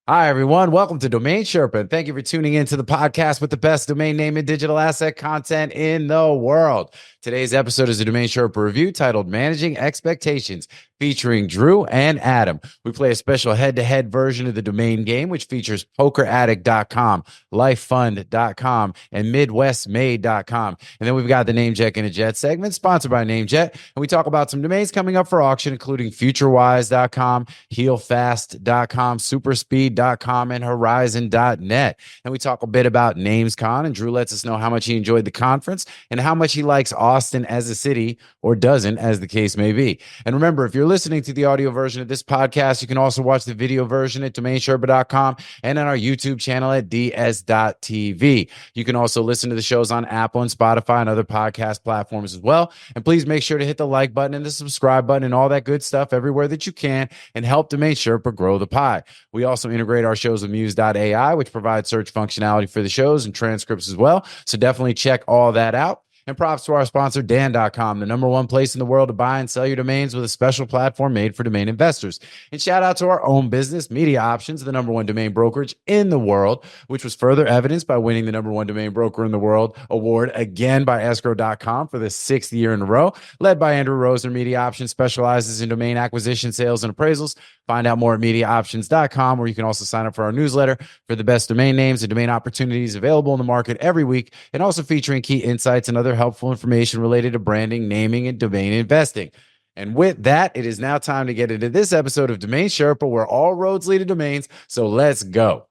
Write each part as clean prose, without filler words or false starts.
Hi, everyone. Welcome to DomainSherpa, and thank you for tuning in to the podcast with the best domain name and digital asset content in the world. Today's episode is a DomainSherpa review titled Managing Expectations, featuring Drew and Adam. We play a special head-to-head version of the domain game, which features PokerAddict.com, LifeFund.com, and MidwestMade.com. And then we've got the NameJetGonnaJet segment, sponsored by NameJet. And we talk about some domains coming up for auction, including FutureWise.com, HealFast.com, SuperSpeed.com, and Horizon.net. And we talk a bit about NamesCon, and Drew lets us know how much he enjoyed the conference and how much he likes Austin as a city, or doesn't, as the case may be. And remember, if you're listening to the audio version of this podcast, you can also watch the video version at DomainSherpa.com and on our YouTube channel at ds.tv. You can also listen to the shows on Apple and Spotify and other podcast platforms as well. And please make sure to hit the like button and the subscribe button and all that good stuff everywhere that you can, and help DomainSherpa grow the pie. We also integrate our shows with Muse.ai, which provides search functionality for the shows and transcripts as well. So definitely check all that out. And props to our sponsor, Dan.com, the #1 place in the world to buy and sell your domains with a special platform made for domain investors. And shout out to our own business, MediaOptions, the #1 domain brokerage in the world, which was further evidenced by winning the #1 domain broker in the world award again by escrow.com for the 6th year in a row. Led by Andrew Rosner, MediaOptions specializes in domain acquisition, sales, and appraisals. Find out more at MediaOptions.com, where you can also sign up for our newsletter for the best domain names and domain opportunities available in the market every week, and also featuring key insights and other helpful information related to branding, naming, and domain investing. And with that, it is now time to get into this episode of DomainSherpa, where all roads lead to domains. So let's go.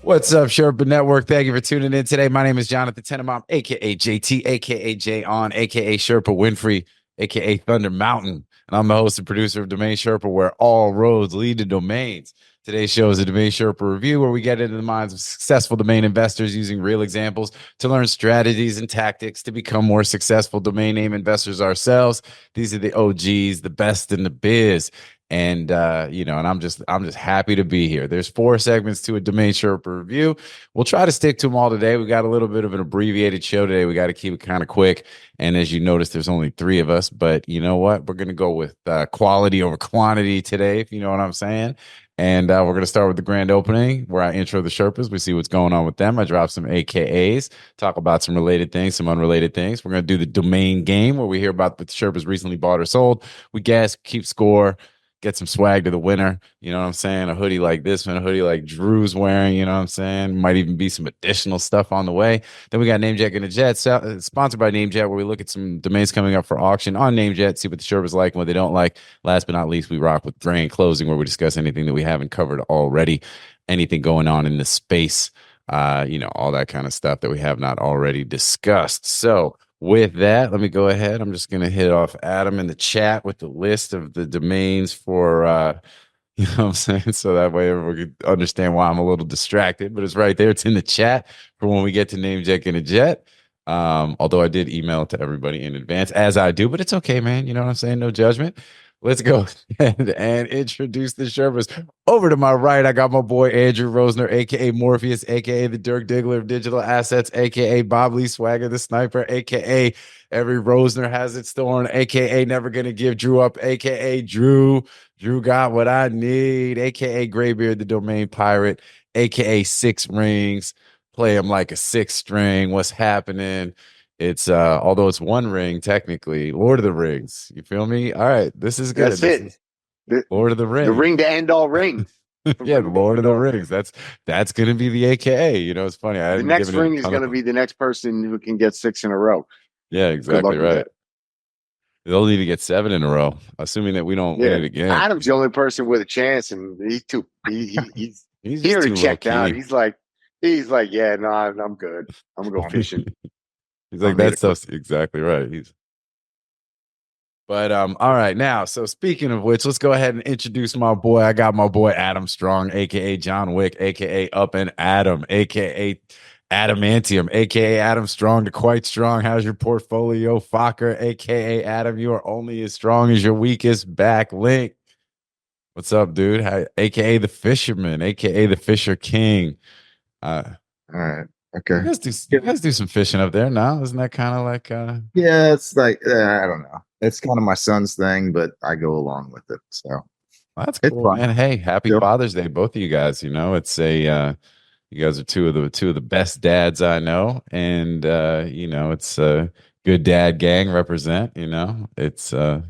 What's up, Sherpa Network? Thank you for tuning in today. My name is Jonathan Tenenbaum, a.k.a. JT, a.k.a. Jay On, a.k.a. Sherpa Winfrey, a.k.a. Thunder Mountain. And I'm the host and producer of DomainSherpa, where all roads lead to domains. Today's show is a DomainSherpa review, where we get into the minds of successful domain investors using real examples to learn strategies and tactics to become more successful domain name investors ourselves. These are the OGs, the best in the biz. And and I'm just happy to be here. There's 4 segments to a DomainSherpa review. We'll try to stick to them all today. We got a little bit of an abbreviated show today. We got to keep it kind of quick. And as you notice, there's only 3 of us. But you know what? We're going to go with quality over quantity today, if you know what I'm saying. And we're going to start with the grand opening, where I intro the Sherpas. We see what's going on with them. I drop some AKAs, talk about some related things, some unrelated things. We're going to do the domain game, where we hear about what the Sherpas recently bought or sold. We guess, keep score, get some swag to the winner. You know what I'm saying? A hoodie like this one, a hoodie like Drew's wearing, you know what I'm saying? Might even be some additional stuff on the way. Then we got NameJetGonnaJet, sponsored by NameJet, where we look at some domains coming up for auction on NameJet, see what the Sherpas like and what they don't like. Last but not least, we rock with GrandClosing, where we discuss anything that we haven't covered already, anything going on in the space, all that kind of stuff that we have not already discussed. So with that, let me go ahead. I'm just going to hit off Adam in the chat with the list of the domains for, you know what I'm saying? So that way everyone can understand why I'm a little distracted. But it's right there. It's in the chat for when we get to NameJetGonnaJet. Although I did email it to everybody in advance, as I do. But it's okay, man. You know what I'm saying? No judgment. Let's go ahead and introduce the Sherpas. Over to my right, I got my boy Andrew Rosner, a.k.a. Morpheus, a.k.a. the Dirk Diggler of digital assets, a.k.a. Bob Lee Swagger, the sniper, a.k.a. every Rosner has its thorn, a.k.a. never going to give Drew up, a.k.a. Drew. Drew got what I need, a.k.a. Graybeard, the domain pirate, a.k.a. 6 rings. Play him like a 6 string. What's happening? It's although it's 1 ring technically, Lord of the Rings. You feel me? All right, this is good. That's it. Lord of the Rings. The ring to end all rings. Yeah, Lord of the Rings. That's gonna be the AKA. You know, it's funny. The next ring is gonna be the next person who can get 6 in a row. Yeah, exactly right. They'll need to get 7 in a row, assuming that we don't win it again. Adam's the only person with a chance, and he's here to check out. He's like, yeah, no, I'm good. I'm gonna go fishing. He's like, that stuff's exactly right. But all right, now, so speaking of which, let's go ahead and introduce my boy. I got my boy Adam Strong, aka John Wick, aka Up and Adam, aka Adamantium, aka Adam Strong to Quite Strong. How's your portfolio, Fokker, aka Adam? You are only as strong as your weakest back link. What's up, dude? AKA the Fisherman, aka the Fisher King. All right. Okay. You guys do some fishing up there now. Isn't that kind of like yeah, it's like I don't know. It's kind of my son's thing, but I go along with it. So that's cool, fun. man. Hey, happy Father's Day, both of you guys. You know, it's a you guys are two of the best dads I know. And you know, it's a good dad gang represent, you know. It's a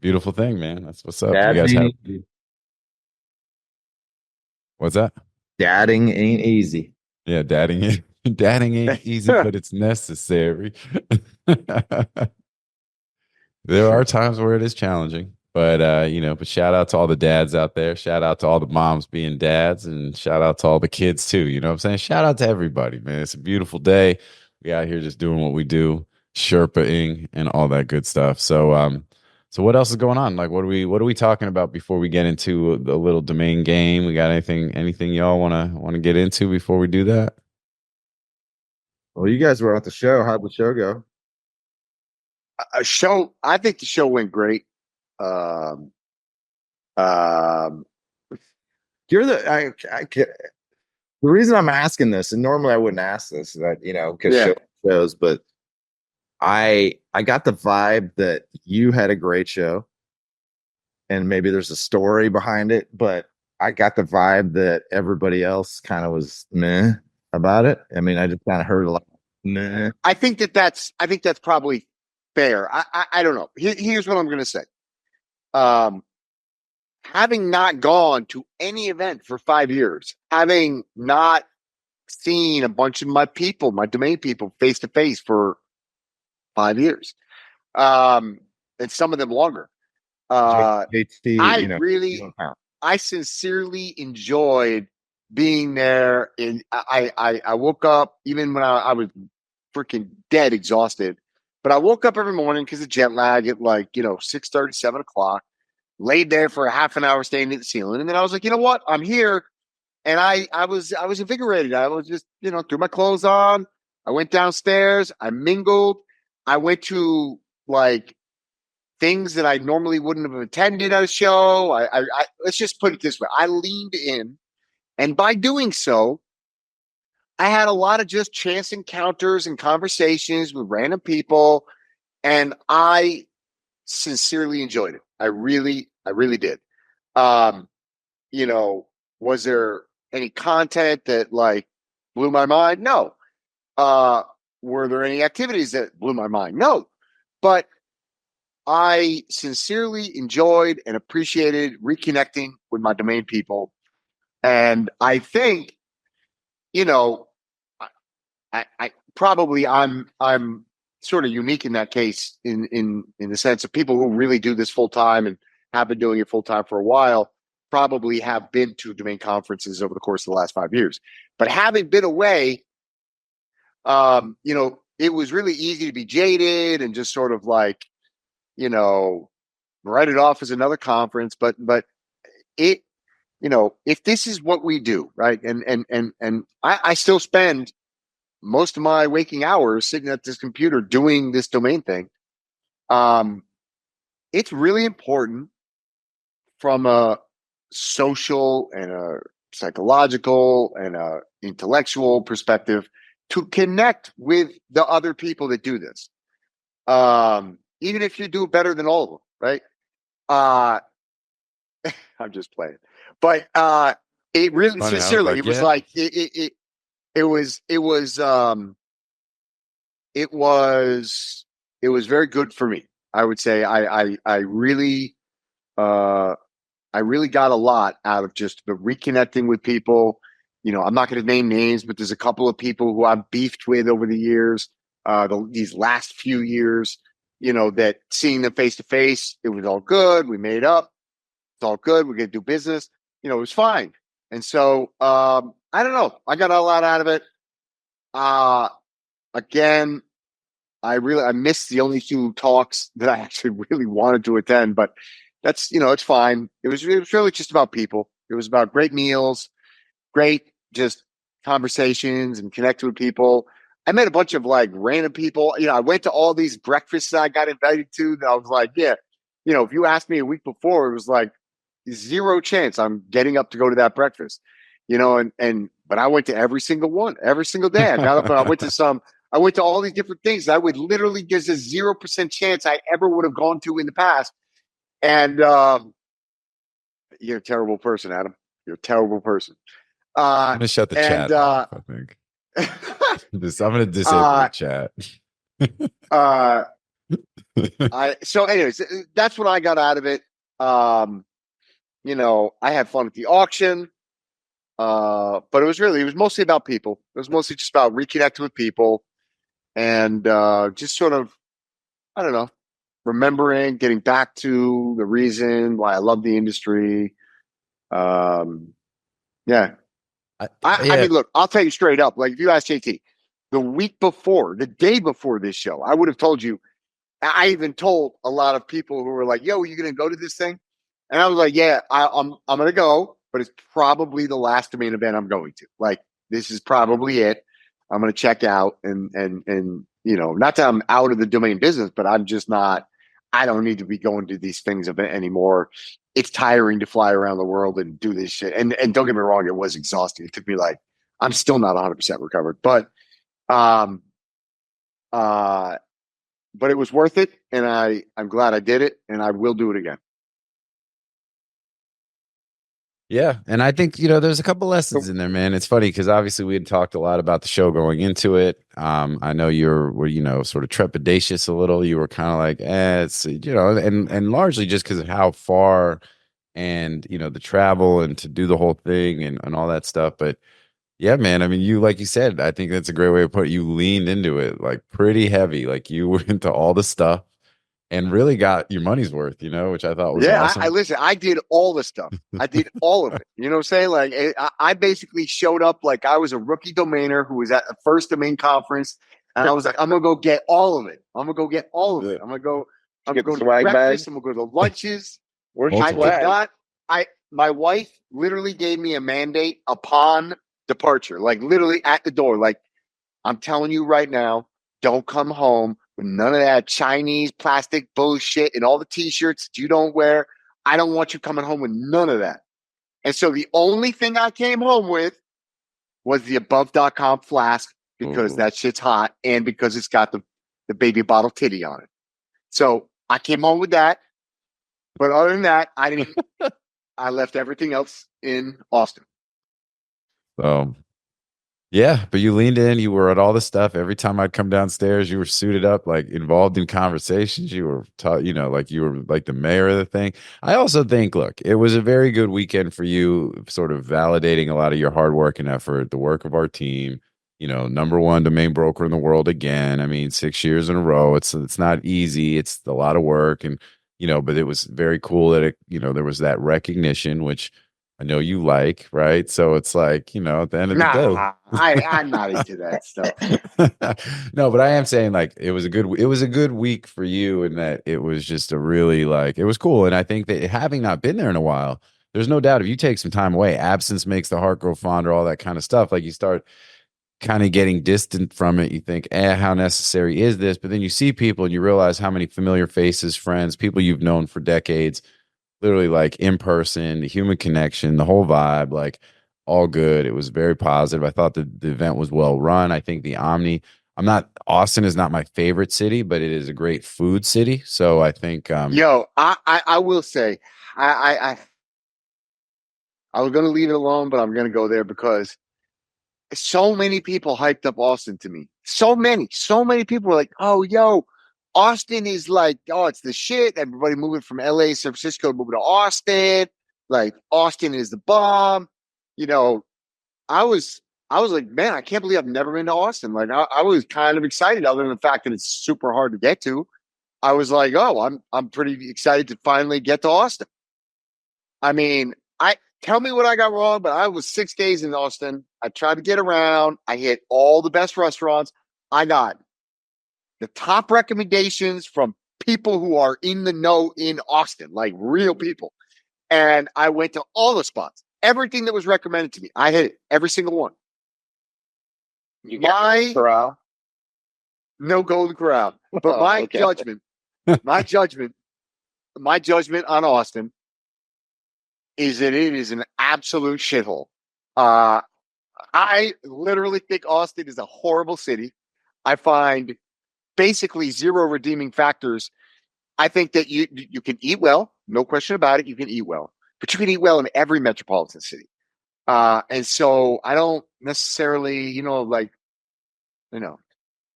beautiful thing, man. That's what's up. You guys have what's that? Dadding ain't easy. Yeah, dadding ain't easy, but it's necessary. There are times where it is challenging, but you know, but shout out to all the dads out there. Shout out to all the moms being dads, and shout out to all the kids too. You know what I'm saying? Shout out to everybody, man. It's a beautiful day. We out here just doing what we do, Sherpaing and all that good stuff. So what else is going on? Like, what are we talking about before we get into the little domain game? We got anything y'all wanna get into before we do that? Well, you guys were at the show. How'd the show go? I think the show went great. You're the reason I'm asking this, and normally I wouldn't ask this, that because shows, but I got the vibe that you had a great show, and maybe there's a story behind it, but I got the vibe that everybody else kind of was meh about it. I mean, I just kind of heard a lot. Meh. I think that's probably fair. I don't know. Here's what I'm going to say. Having not gone to any event for 5 years, having not seen a bunch of my domain people face to face for 5 years, and some of them longer. I sincerely enjoyed being there. And I woke up even when I was freaking dead exhausted, but I woke up every morning because of jet lag at 6:30, 7 o'clock, laid there for a half an hour staring at the ceiling. And then I was like, you know what? I'm here. And I was invigorated. I was just, threw my clothes on. I went downstairs. I mingled. I went to things that I normally wouldn't have attended at a show. I let's just put it this way. I leaned in, and by doing so, I had a lot of just chance encounters and conversations with random people, and I sincerely enjoyed it. I really did. Was there any content that blew my mind? No. Were there any activities that blew my mind? No. But I sincerely enjoyed and appreciated reconnecting with my domain people. And I think, I probably I'm sort of unique in that case in the sense of people who really do this full time and have been doing it full time for a while probably have been to domain conferences over the course of the last 5 years. But having been away, it was really easy to be jaded and just sort of write it off as another conference. But it, if this is what we do, right? And I still spend most of my waking hours sitting at this computer doing this domain thing. It's really important from a social and a psychological and a intellectual perspective to connect with the other people that do this. Even if you do better than all of them, right? I'm just playing, but it really sincerely, it was it was very good for me. I would say I really got a lot out of just the reconnecting with people. I'm not going to name names, but there's a couple of people who I've beefed with over the years, these last few years, that seeing them face to face, it was all good. We made up. It's all good. We're going to do business. It was fine. And so, I don't know. I got a lot out of it. Again, I missed the only 2 talks that I actually really wanted to attend, but that's, it's fine. It was really just about people. It was about great meals, great, just conversations and connected with people. I met a bunch of like random people. I went to all these breakfasts that I got invited to that I was like, yeah, if you asked me a week before, it was like zero chance I'm getting up to go to that breakfast, but I went to every single one, every single day. I got up and I went to all these different things. I would literally, there's a 0% chance I ever would have gone to in the past. And you're a terrible person, Adam. You're a terrible person. I'm gonna shut the chat off, I think. I'm gonna disable the chat. So anyways, that's what I got out of it. I had fun at the auction. But it was mostly about people. It was mostly just about reconnecting with people and just sort of, I don't know, remembering, getting back to the reason why I love the industry. Yeah. I mean, look, I'll tell you straight up. Like, if you ask JT, the day before this show, I would have told you. I even told a lot of people who were like, "Yo, are you going to go to this thing?" And I was like, "Yeah, I'm going to go, but it's probably the last domain event I'm going to. Like, this is probably it. I'm going to check out and not that I'm out of the domain business, but I'm just not. I don't need to be going to these things anymore. It's tiring to fly around the world and do this shit. And don't get me wrong, it was exhausting. It took me I'm still not 100% recovered, but it was worth it, and I'm glad I did it, and I will do it again. Yeah, and I think there's a couple lessons in there, man. It's funny because obviously we had talked a lot about the show going into it. I know you were sort of trepidatious a little. You were kind of like, it's and largely just because of how far and the travel and to do the whole thing and all that stuff. But yeah, man. I mean, like you said, I think that's a great way to put it. You leaned into it like pretty heavy. Like you went into all the stuff and really got your money's worth, which I thought was awesome. I listen. I did all the stuff. I did all of it. You know what I'm saying? Like I basically showed up like I was a rookie domainer who was at the first domain conference, and I was like, I'm gonna go get all of it. I'm gonna go get all of it. I'm gonna go. I'm gonna go to breakfast. I'm gonna go to lunches. I did not. My wife literally gave me a mandate upon departure, like literally at the door. Like, I'm telling you right now, don't come home with none of that Chinese plastic bullshit and all the t-shirts that you don't wear. I don't want you coming home with none of that. And so the only thing I came home with was the above.com flask because that shit's hot and because it's got the baby bottle titty on it. So I came home with that. But other than that, I left everything else in Austin. So yeah, but you leaned in, you were at all the stuff. Every time I'd come downstairs, you were suited up, like involved in conversations. You were taught, like you were like the mayor of the thing. I also think, look, it was a very good weekend for you, sort of validating a lot of your hard work and effort, the work of our team, number one domain broker in the world again. I mean, 6 years in a row. It's not easy. It's a lot of work. And, but it was very cool that there was that recognition, which I know you like, right? So it's like, at the end of the day. I'm not into that stuff. No, but I am saying like it was a good week for you in that it was just a really it was cool. And I think that having not been there in a while, there's no doubt if you take some time away, absence makes the heart grow fonder, all that kind of stuff. Like you start kind of getting distant from it. You think, how necessary is this? But then you see people and you realize how many familiar faces, friends, people you've known for decades, literally like in person, the human connection, the whole vibe, like all good. It was very positive. I thought the event was well run. I think the Austin is not my favorite city, but it is a great food city. So I think, I will say, I was going to leave it alone, but I'm going to go there because so many people hyped up Austin to me. So many people were like, oh, yo, Austin is like, oh, it's the shit. Everybody moving from LA, San Francisco, moving to Austin. Like, Austin is the bomb. I was like, man, I can't believe I've never been to Austin. Like, I was kind of excited, other than the fact that it's super hard to get to. I was like, oh, I'm pretty excited to finally get to Austin. I mean, tell me what I got wrong, but I was 6 days in Austin. I tried to get around. I hit all the best restaurants. I got the top recommendations from people who are in the know in Austin, like real people. And I went to all the spots. Everything that was recommended to me, I hit it, every single one. Corral. No Golden Corral. But my judgment on Austin is that it is an absolute shithole. I literally think Austin is a horrible city. I find basically zero redeeming factors. I think that you can eat well, no question about it. You can eat well, but you can eat well in every metropolitan city. And so I don't necessarily,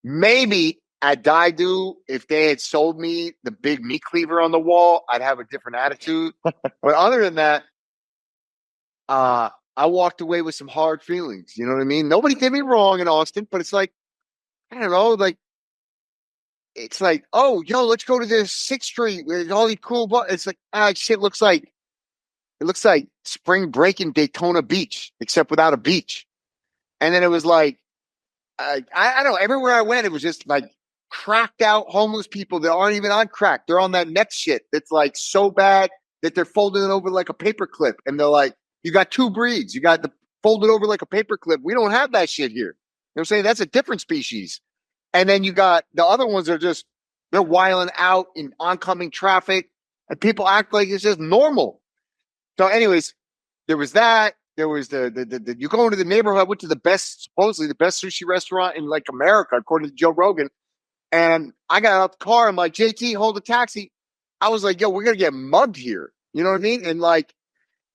maybe at Daidu, if they had sold me the big meat cleaver on the wall, I'd have a different attitude. But other than that, I walked away with some hard feelings. You know what I mean? Nobody did me wrong in Austin, but it's like, I don't know, it's like, oh, yo, let's go to this 6th Street with all these cool. It's like, shit looks like spring break in Daytona Beach, except without a beach. And then it was like, I don't know. Everywhere I went, it was just like cracked out homeless people that aren't even on crack. They're on that next shit that's like so bad that they're folding it over like a paperclip. And they're like, you got 2 breeds. You got the folded over like a paperclip. We don't have that shit here. You know what I'm saying? That's a different species. And then you got the other ones are just, they're wiling out in oncoming traffic and people act like it's just normal. So anyways, there was that. There was the you go into the neighborhood. I went to supposedly the best sushi restaurant in like America, according to Joe Rogan. And I got out the car. I'm like, JT, hold the taxi. I was like, yo, we're going to get mugged here. You know what I mean? And like,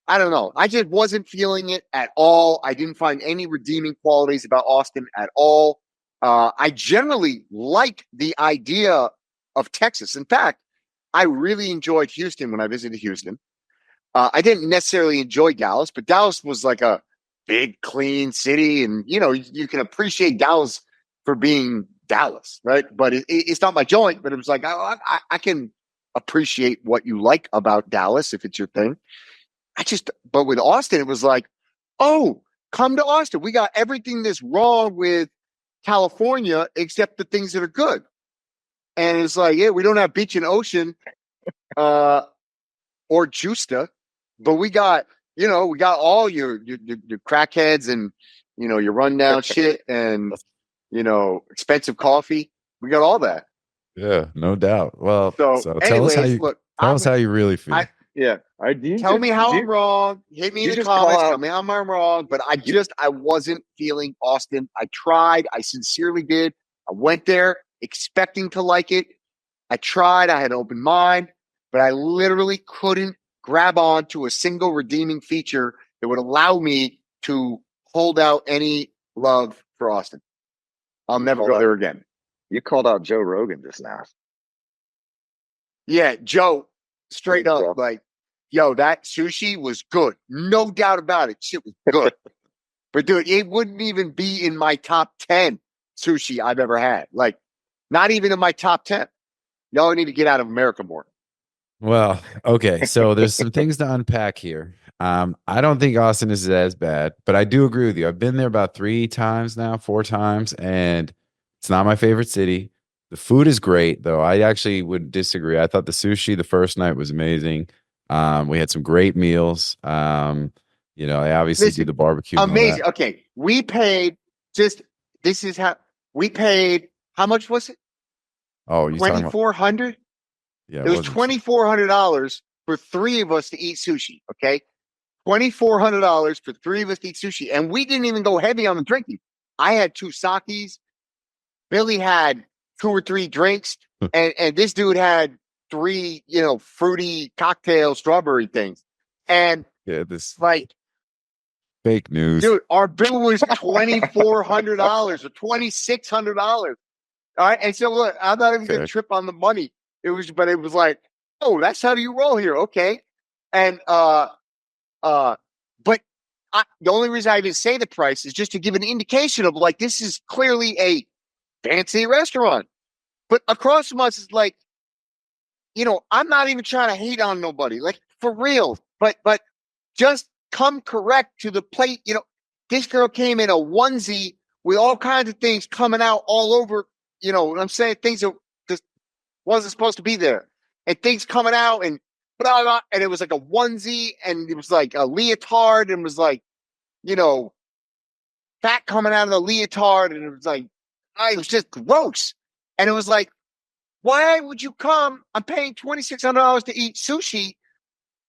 I don't know. I just wasn't feeling it at all. I didn't find any redeeming qualities about Austin at all. I generally like the idea of Texas. In fact, I really enjoyed Houston when I visited Houston. I didn't necessarily enjoy Dallas, but Dallas was like a big, clean city. And, you can appreciate Dallas for being Dallas, right? But it's not my joint, but it was like, I can appreciate what you like about Dallas if it's your thing. But with Austin, it was like, oh, come to Austin. We got everything that's wrong with California except the things that are good. And it's like, yeah, we don't have beach and ocean or Justa, but we got all your crackheads and, your rundown shit and, expensive coffee. We got all that. Yeah, no doubt. Well, so tell us how you really feel. Tell me how I'm wrong. Hit me in the comments. Tell me how I'm wrong. But I wasn't feeling Austin. I tried. I sincerely did. I went there expecting to like it. I tried. I had an open mind, but I literally couldn't grab on to a single redeeming feature that would allow me to hold out any love for Austin. I'll never go there again. You called out Joe Rogan just now. Yeah, Joe, straight up, like, yo, that sushi was good. No doubt about it. Shit was good. But dude, it wouldn't even be in my top 10 sushi I've ever had. Like, not even in my top 10. Y'all need to get out of America more. Well, okay. So there's some things to unpack here. I don't think Austin is as bad, but I do agree with you. I've been there about 4 times, and it's not my favorite city. The food is great, though. I actually would disagree. I thought the sushi the first night was amazing. We had some great meals. I obviously do the barbecue. Amazing. Okay. We paid how much was it? Oh, you $2,400? Yeah. It was $2,400 for 3 of us to eat sushi. Okay. $2,400 for 3 of us to eat sushi. And we didn't even go heavy on the drinking. I had 2 sakis. Billy had 2 or 3 drinks. and this dude had 3, fruity cocktail strawberry things. And this like fake news. Dude, our bill was $2,400 or $2,600. All right. And so look, I'm not even gonna trip on the money. It was like, oh, that's how you roll here. Okay. And but the only reason I even say the price is just to give an indication of like this is clearly a fancy restaurant. But across from us is like, I'm not even trying to hate on nobody, like for real. But just come correct to the plate. This girl came in a onesie with all kinds of things coming out all over. What I'm saying? Things that just wasn't supposed to be there, and things coming out and blah, blah, and it was like a onesie and it was like a leotard and was like, fat coming out of the leotard, and it was like, it was just gross. And it was like, why would you come? I'm paying $2,600 to eat sushi,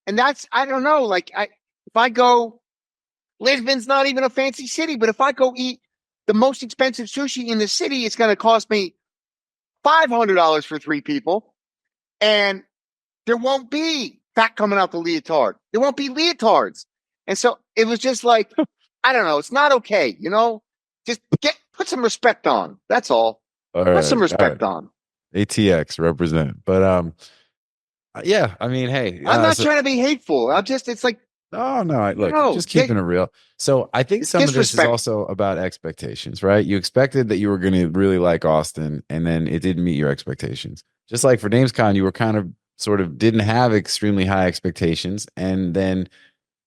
and that's, I don't know. Like, if I go, Lisbon's not even a fancy city, but if I go eat the most expensive sushi in the city, it's going to cost me $500 for 3 people, and there won't be fat coming out the leotard. There won't be leotards. And so it was just like, I don't know. It's not okay. You know, just put some respect on. That's all. Put some respect on. ATX represent. But yeah, I mean, hey, I'm not trying to be hateful. It's like, no, look, just keeping it real. So I think some of this is also about expectations, right? You expected that you were going to really like Austin, and then it didn't meet your expectations. Just like for NamesCon, you were kind of sort of didn't have extremely high expectations, and then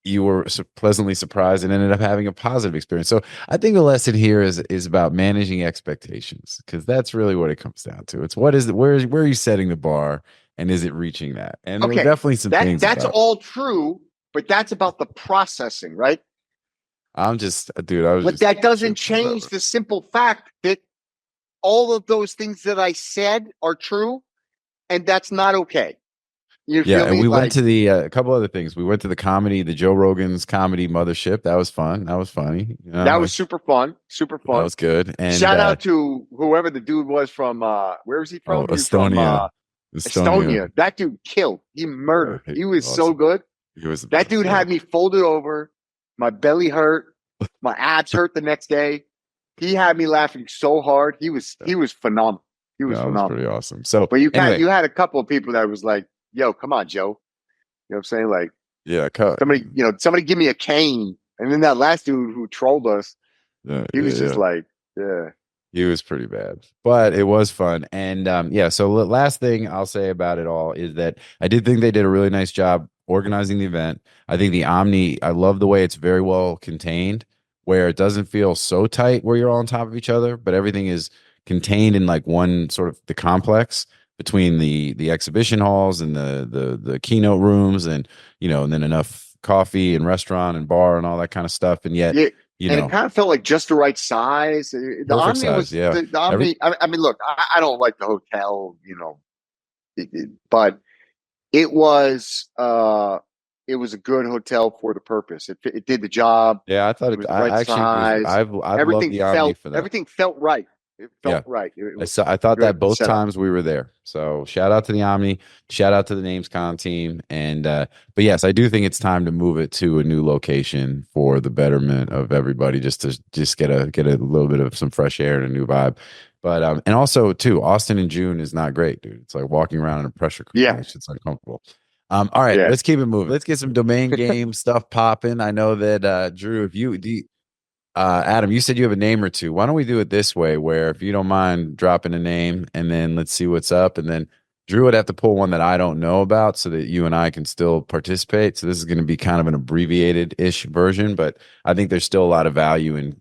you were pleasantly surprised and ended up having a positive experience. So I think the lesson here is about managing expectations, because that's really what it comes down to. It's where are you setting the bar, and is it reaching that? And there were definitely some things. That's all true, but that's about the processing, right? I'm just, dude. But that doesn't change the simple fact that all of those things that I said are true, and that's not okay. And we went to the a couple other things. We went to the Joe Rogan's comedy Mothership. That was fun. That was funny. That was super fun. Super fun. That was good. And shout out to whoever the dude was from. Where was he from? Estonia. Estonia. That dude killed. He murdered. He was awesome. So good. That dude had me folded over. My belly hurt. My abs hurt the next day. He had me laughing so hard. He was phenomenal. He was phenomenal. Was pretty awesome. So, but you had a couple of people that was like, yo, come on, Joe. You know what I'm saying? Like, yeah, somebody give me a cane. And then that last dude who trolled us, he was just like, he was pretty bad, but it was fun. And so the last thing I'll say about it all is that I did think they did a really nice job organizing the event. I think the Omni, I love the way it's very well contained, where it doesn't feel so tight where you're all on top of each other, but everything is contained in like one sort of the complex between the exhibition halls and the keynote rooms, and and then enough coffee and restaurant and bar and all that kind of stuff. And yet, it kind of felt like just the right size. The Omni was, the Omni. I mean, look, I don't like the hotel, but it was a good hotel for the purpose. It did the job. Yeah, I thought it was the right size. I've loved the Omni for that. Everything felt right. It felt right. I thought that both times we were there. So shout out to the Omni, shout out to the NamesCon team. And but yes, I do think it's time to move it to a new location for the betterment of everybody, just to get a little bit of some fresh air and a new vibe. But and also too, Austin in June is not great, dude. It's like walking around in a pressure cooker. Yeah, it's uncomfortable. All right, let's keep it moving. Let's get some DomainGame stuff popping. I know that Drew, if you Adam, you said you have a name or two. Why don't we do it this way, where if you don't mind dropping a name, and then let's see what's up, and then Drew would have to pull one that I don't know about so that you and I can still participate. So this is going to be kind of an abbreviated-ish version, but I think there's still a lot of value in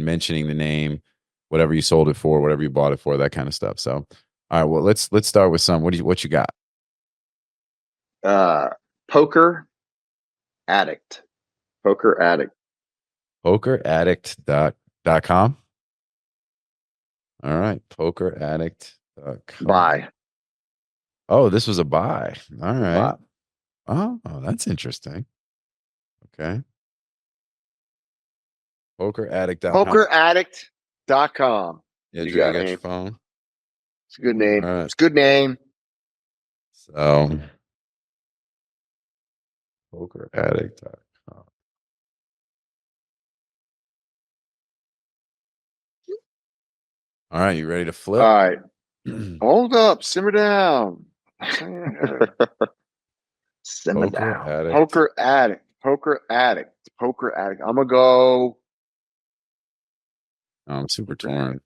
mentioning the name, whatever you sold it for, whatever you bought it for, that kind of stuff. So, all right, well, let's start with some. What you got? PokerAddict. PokerAddict. PokerAddict.com. All right, PokerAddict.com. Buy. Oh, this was a buy. All right. Oh, that's interesting. Okay. PokerAddict.com. PokerAddict.com. Yeah, you got your phone. It's a good name. Right. It's a good name. So, PokerAddict.com. All right, you ready to flip? All right. Hold up. Simmer down. Simmer down. PokerAddict. PokerAddict. PokerAddict. I'm going to go. I'm super torn.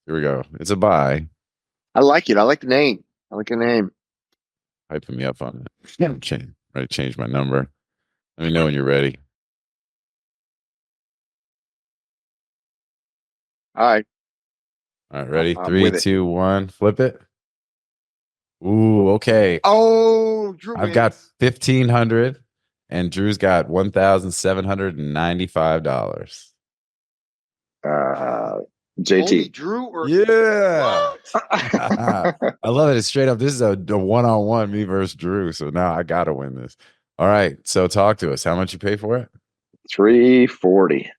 Here we go. It's a buy. I like it. I like the name. Hyping me up on it. I'm ready to change my number. Let me know when you're ready. All right. All right, ready? 3, 2, 1. Flip it. Ooh, okay. Oh, Drew. I've got 1,500, and Drew's got $1,795. Only JT. Drew or Yeah. What? I love it. It's straight up. This is a one-on-one, me versus Drew. So now I gotta win this. All right. So talk to us. How much you pay for it? $340.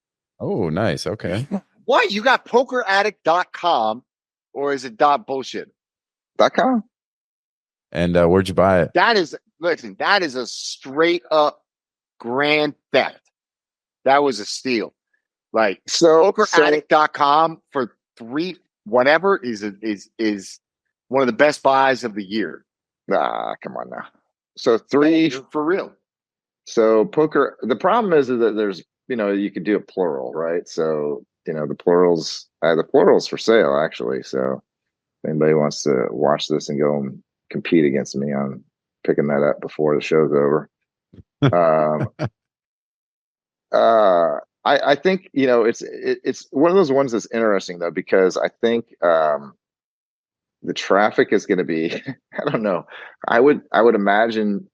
Oh, nice. Okay. What? You got PokerAddict.com or is it dot bullshit? .com. And where'd you buy it? That is, listen, that is a straight up grand theft. That was a steal. Like So PokerAddict.com for $3 whatever is one of the best buys of the year. nah, come on now. So three For real. So poker. The problem is that there's, you could do a plural, right? So the plurals for sale actually. So if anybody wants to watch this and go and compete against me, I'm picking that up before the show's over. I think it's one of those ones that's interesting though, because I think the traffic is going to be I don't know. I would imagine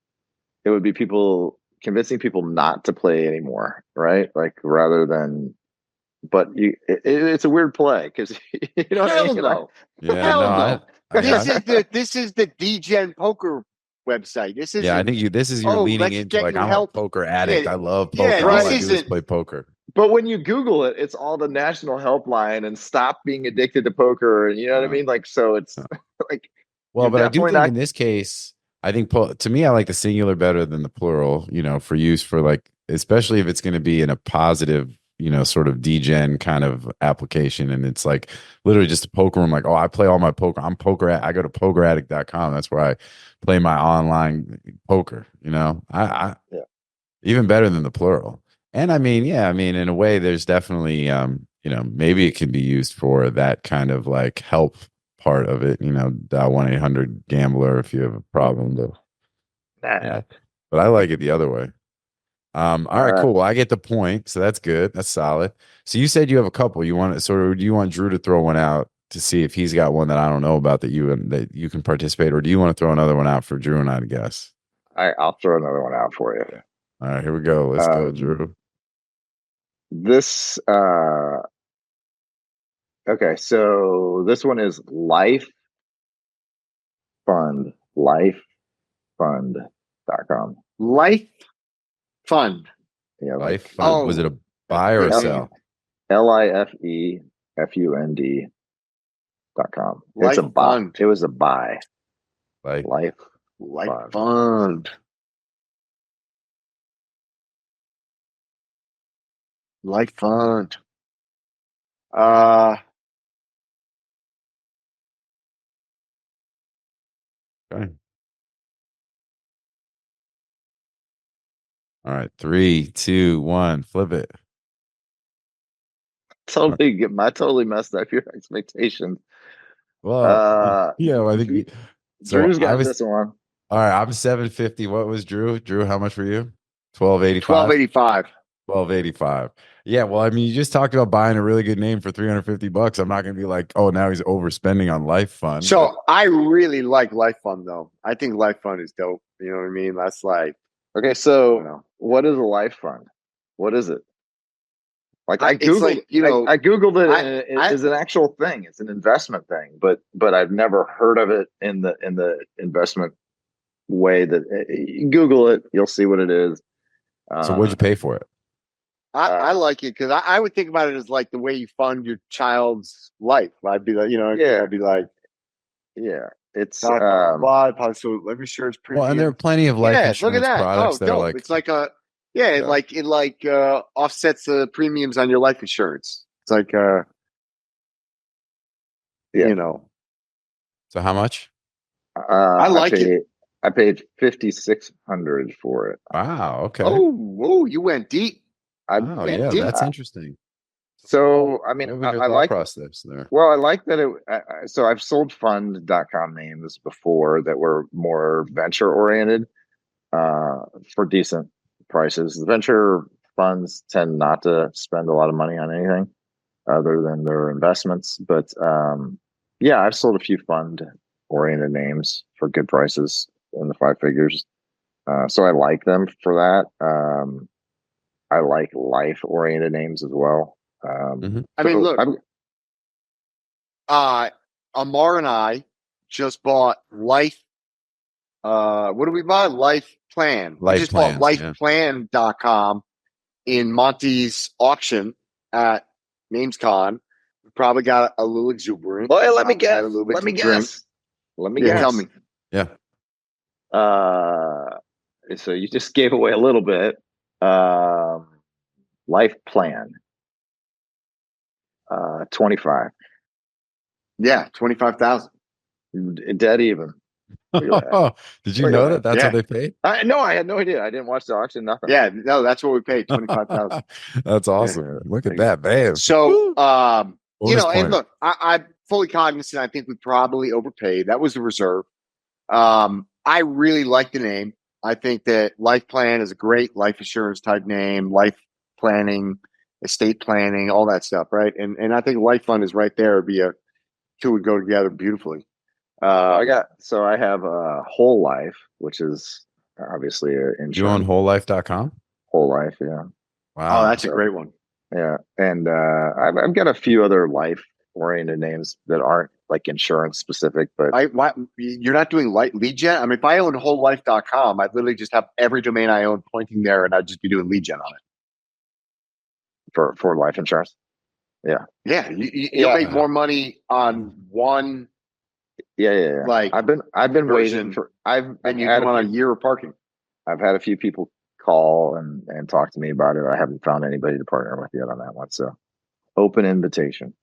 it would be people convincing people not to play anymore, right? Like rather than, but it's a weird play because you know what I mean? No. Yeah, Hell no. no. This is the DGen poker website. This is I think this is you're leaning into like I'm help. a poker addict. Yeah, I love poker. yeah, All this I do is isn't- play poker. But when you Google it, it's all the national helpline and stop being addicted to poker, and you know what I mean? Like, so it's like, well, you're but I do definitely think not- in this case, I think to me, I like the singular better than the plural. For use for like, especially if it's going to be in a positive, sort of degen kind of application, and it's like literally just a poker room. Like, oh, I play all my poker. I go to PokerAddict.com. That's where I play my online poker. I even better than the plural. And I mean, in a way, there's definitely, maybe it can be used for that kind of like help part of it. Dial 1-800-GAMBLER if you have a problem. Yeah, but I like it the other way. All right, cool. Well, I get the point, so that's good. That's solid. So you said you have a couple. Do you want Drew to throw one out to see if he's got one that I don't know about that you can participate, or do you want to throw another one out for Drew and I to guess? I'll throw another one out for you. All right, here we go. Let's go, Drew. This okay, so this one is LifeFund. LifeFund.com. LifeFund. Yeah, LifeFund. Oh. Was it a buy or a sell? LifeFund.com. It's a buy. LifeFund. It was a buy. LifeFund. LifeFund. Okay. All right, 3, 2, 1, flip it. Totally messed up your expectations. Well, I think Drew's got this one. All right, I'm 750. What was Drew? Drew, how much for you? 1285. 1285. 1285. Yeah, well, I mean, you just talked about buying a really good name for $350. I'm not going to be like, oh, now he's overspending on LifeFund. So I really like LifeFund though. I think LifeFund is dope. You know what I mean? That's like, okay. So what is a LifeFund? What is it? Like I googled, I googled it, and it's an actual thing. It's an investment thing, but I've never heard of it in the investment way. That you Google it, you'll see what it is. So what'd you pay for it? I like it because I would think about it as like the way you fund your child's life. I'd be like, I'd be like, it's so let me share its premium. Well, and there are plenty of life insurance look at that. products that are dope. like, It's like it offsets the premiums on your life insurance. It's like So how much? I like it. I paid $5,600 for it. Wow. Okay. Oh, you went deep. That's interesting. So I mean, I like process there. Well, I like that so I've sold fund.com names before that were more venture oriented for decent prices. The venture funds tend not to spend a lot of money on anything other than their investments. But I've sold a few fund oriented names for good prices in the 5 figures. So I like them for that. I like life oriented names as well. I mean, look, Amar and I just bought Life. What do we buy? Life Plan. We just bought LifePlan.com in Monty's auction at NamesCon. We probably got a little exuberant. Well, let me guess. Let me guess. Tell me. Yeah. So you just gave away a little bit. Life Plan. 25. Yeah, 25,000. Dead even. Did you know that? That's what they paid? No, I had no idea. I didn't watch the auction. Nothing. Yeah, no, that's what we paid. 25,000. That's awesome. Look at that, man. So, and look, I'm fully cognizant. I think we probably overpaid. That was the reserve. I really like the name. I think that Life Plan is a great life insurance type name. Life planning, estate planning, all that stuff, right? And I think LifeFund is right there. It'd be two would go together beautifully. I have a Whole Life, which is obviously an insurance. You on wholelife.com? Whole Life, yeah. Wow, that's a great one. Yeah, and I've got a few other life-oriented names that aren't like insurance specific, but you're not doing lead gen? I mean, if I own wholelife.com, I'd literally just have every domain I own pointing there, and I'd just be doing lead gen on it for life insurance. Yeah, you'll make more money on one. Yeah. Like I've been waiting for. And you come on a year of parking. I've had a few people call and talk to me about it. I haven't found anybody to partner with yet on that one. So open invitation.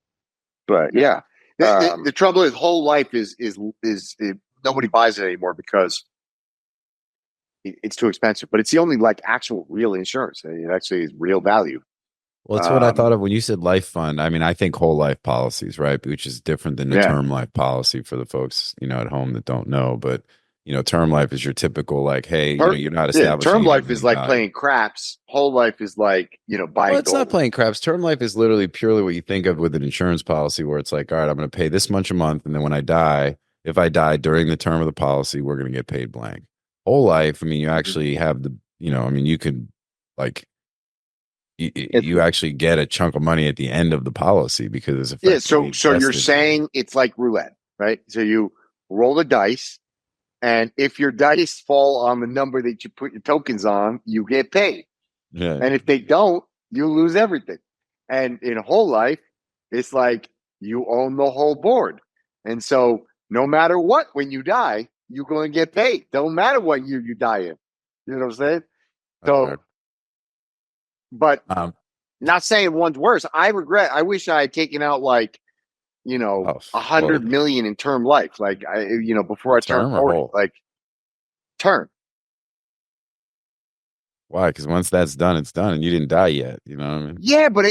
But yeah. The trouble is, Whole Life is nobody buys it anymore because it's too expensive. But it's the only actual real insurance. It actually is real value. Well, it's what I thought of when you said Life Fund. I mean, I think whole life policies, right? Which is different than the term life policy for the folks at home that don't know. But term life is your typical hey, you're not establishing. Term life is like playing craps. Whole life is like buying. Well, it's not playing craps. Term life is literally purely what you think of with an insurance policy, where it's like, all right, I'm going to pay this much a month, and then when I die, if I die during the term of the policy, we're going to get paid blank. Whole life, I mean, you actually have the, you could you actually get a chunk of money at the end of the policy because it's so you're saying it's like roulette, right? So you roll the dice, and if your dice fall on the number that you put your tokens on, you get paid. Yeah. And if they don't, you lose everything. And in Whole Life, it's like you own the whole board. And so no matter what, when you die, you're going to get paid. Don't matter what year you die in. You know what I'm saying? So, but not saying one's worse. I wish I had taken out 100 million in term life. Before I turned 40, term. Why? Because once that's done, it's done, and you didn't die yet. You know what I mean? Yeah, but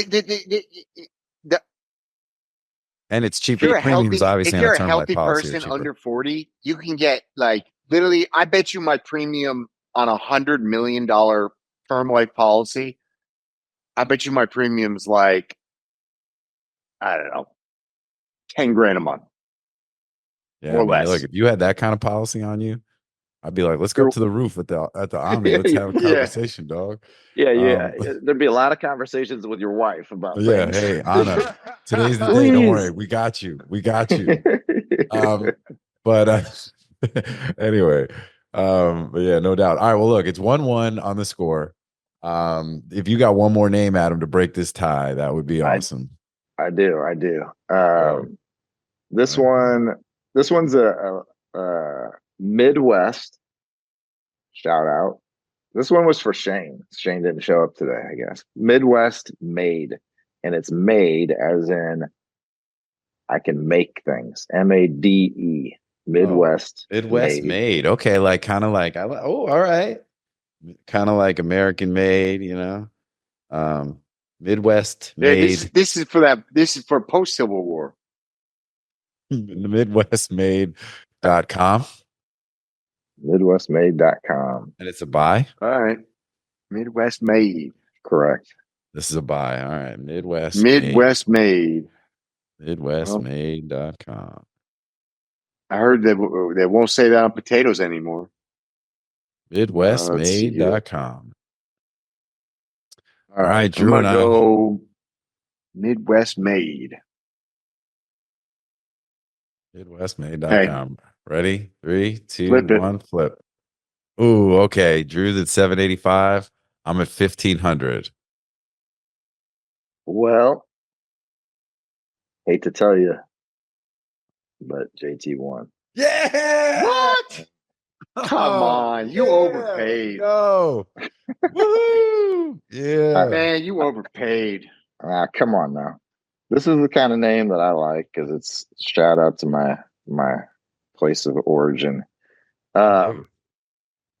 and it's cheaper. The premiums, obviously, if you're a healthy person under 40, you can get literally. I bet you my premium on $100 million term life policy. I bet you my premium's I don't know, 10 grand a month. Yeah, or less. Look, if you had that kind of policy on you, I'd be like, let's go up to the roof at the Omni. Let's have a conversation, dog. Yeah. There'd be a lot of conversations with your wife about things. Hey, Anna, today's the day. Don't worry. We got you. But anyway, but yeah, no doubt. All right, well, look, it's 1-1 on the score. If you got one more name, Adam, to break this tie, that would be awesome. I do. This one's a Midwest shout out. This one was for Shane. Shane didn't show up today, I guess. Midwest Made, and it's made as in I can make things. MADE. Midwest made. Okay, all right. Kind of like American made, Midwest made. This is for post Civil War. The MidwestMade.com. MidwestMade.com. And it's a buy. All right. Midwest Made. Correct. This is a buy. All right. Midwest Made. MidwestMade.com. I heard they won't say that on potatoes anymore. MidwestMade.com. All right, Drew, and go Midwest made. MidwestMade.com. Ready? 3, 2, Flip it. 1, flip. Ooh, okay. Drew's at 785. I'm at 1500. Well, hate to tell you, but JT won. Yeah. What? Come on, you overpaid. Go. Woohoo! Yeah. Man, you overpaid. Come on now. This is the kind of name that I like because it's shout out to my place of origin.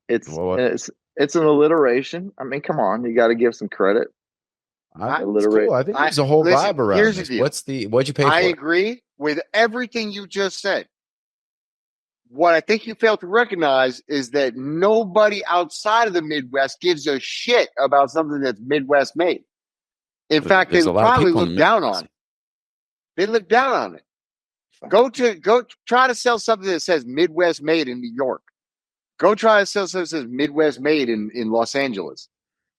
It's an alliteration. I mean, come on, you got to give some credit. It's cool. I think there's a whole vibe around here's this. The deal. What'd you pay for? I agree with everything you just said. What I think you failed to recognize is that nobody outside of the Midwest gives a shit about something that's Midwest made. In fact, they probably look down on it. They look down on it. Go try to sell something that says Midwest made in New York. Go try to sell something that says Midwest made in Los Angeles.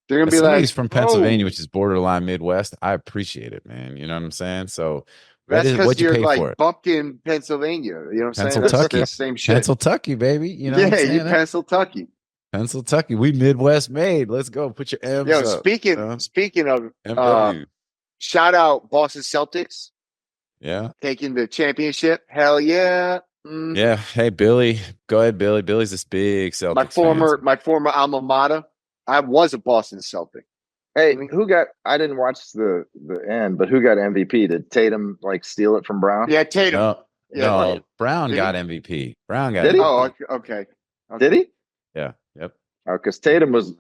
They're gonna be like, he's from Pennsylvania, which is borderline Midwest. I appreciate it, man. You know what I'm saying? So that's because you're like for it? Bumpkin, Pennsylvania. You know what I'm saying? That's the same shit. Pennsylvania, baby. You know yeah, you Pennsylvania. Pennsylvania. We Midwest made. Let's go. Put your M's up. Speaking of shout out Boston Celtics. Yeah. Taking the championship. Hell yeah. Yeah. Hey, Billy. Go ahead, Billy. Billy's this big Celtics my former alma mater. I was a Boston Celtic. Hey, I didn't watch the end, but who got MVP? Did Tatum steal it from Brown? Yeah, Tatum. No, Brown got MVP. Brown got MVP. Oh, okay. Did he? Yeah. Yep. Oh, because Tatum was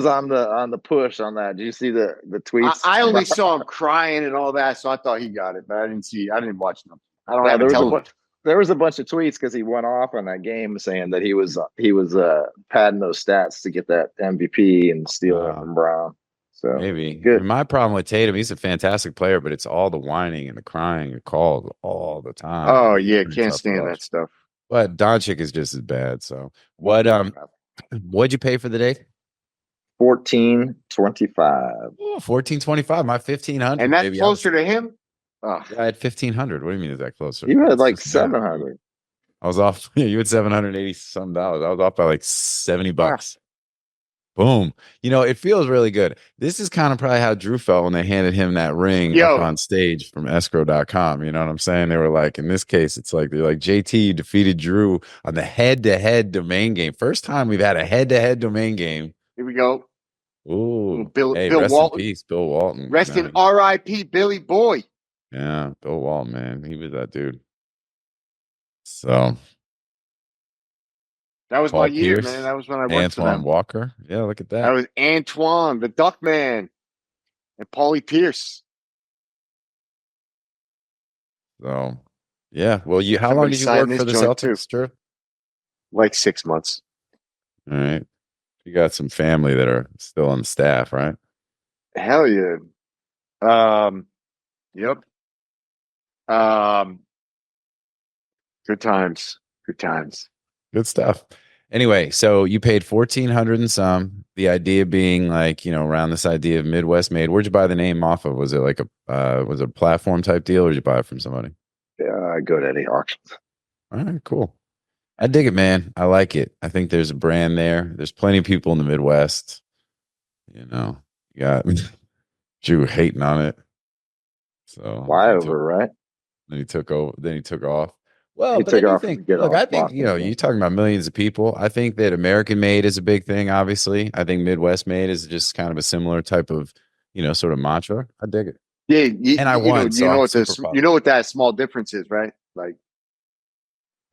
on the push on that. Did you see the tweets? I only saw him crying and all that, so I thought he got it, but I didn't watch them. I don't have a television. There was a bunch of tweets because he went off on that game saying that he was padding those stats to get that MVP and stealing it from Brown. So maybe good. My problem with Tatum, he's a fantastic player, but it's all the whining and the crying and calls all the time. Oh yeah, can't stand that stuff. But Doncic is just as bad. So what'd you pay for the day? $14.25. Oh, $14.25. My $1,500. And that's closer to him. Oh. Yeah, I had $1,500. What do you mean is that closer? You had $700. I was off. Yeah, you had $780 some dollars. I was off by $70. Boom. It feels really good. This is kind of probably how Drew felt when they handed him that ring up on stage from escrow.com. You know what I'm saying? They were like, in this case, it's like, they're like, JT defeated Drew on the head-to-head domain game. First time we've had a head-to-head domain game. Here we go. Ooh. Bill rest Walton. in peace, Bill Walton. Rest in R.I.P. Billy Boy. Yeah, Bill Walton, man. He was that dude. So that was Paul my year, Pierce, man. That was when I worked for them. Antoine Walker. Yeah, look at that. That was Antoine, the Duck Man, and Paulie Pierce. So, yeah. Well, how long did you work for the Celtics, Drew? Like 6 months. All right. You got some family that are still on staff, right? Hell yeah. Yep. Good times. Good stuff. Anyway, so you paid $1,400 and some. The idea being around this idea of Midwest made. Where'd you buy the name off of? Was it was it a platform type deal, or did you buy it from somebody? Yeah, I go to any auctions. All right, cool. I dig it, man. I like it. I think there's a brand there. There's plenty of people in the Midwest. You got Drew hating on it. So right? Then he took over. Then he took off. Well, I think you're talking about millions of people. I think that American made is a big thing. Obviously, I think Midwest made is just kind of a similar type of sort of mantra. I dig it. Yeah, and I won. You know what that small difference is, right? Like,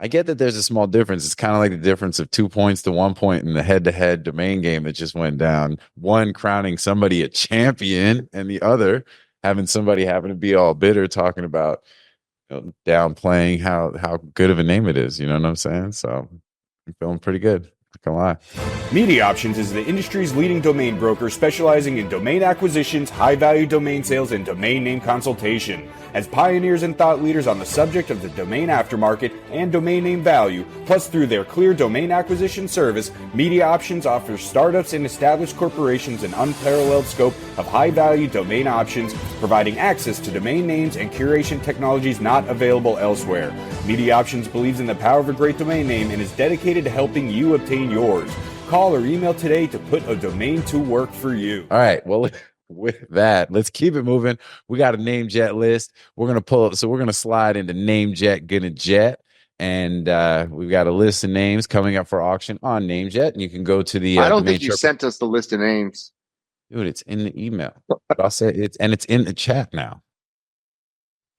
I get that there's a small difference. It's kind of like the difference of 2 points to 1 point in the head-to-head domain game that just went down. One crowning somebody a champion, and the other having somebody happen to be all bitter talking about downplaying how good of a name it is. You know what I'm saying? So I'm feeling pretty good. Come on. MediaOptions is the industry's leading domain broker specializing in domain acquisitions, high-value domain sales, and domain name consultation. As pioneers and thought leaders on the subject of the domain aftermarket and domain name value, plus through their clear domain acquisition service, MediaOptions offers startups and established corporations an unparalleled scope of high-value domain options, providing access to domain names and curation technologies not available elsewhere. MediaOptions believes in the power of a great domain name and is dedicated to helping you obtain yours. Call or email today to put a domain to work for you. All right. Well, with that, let's keep it moving. We got a NameJet list. We're going to pull up. So we're going to slide into NameJetGonnaJet. And we've got a list of names coming up for auction on NameJet. And you can go to the. I don't think you sent us the list of names. Dude, it's in the email. But I'll say it's in the chat now.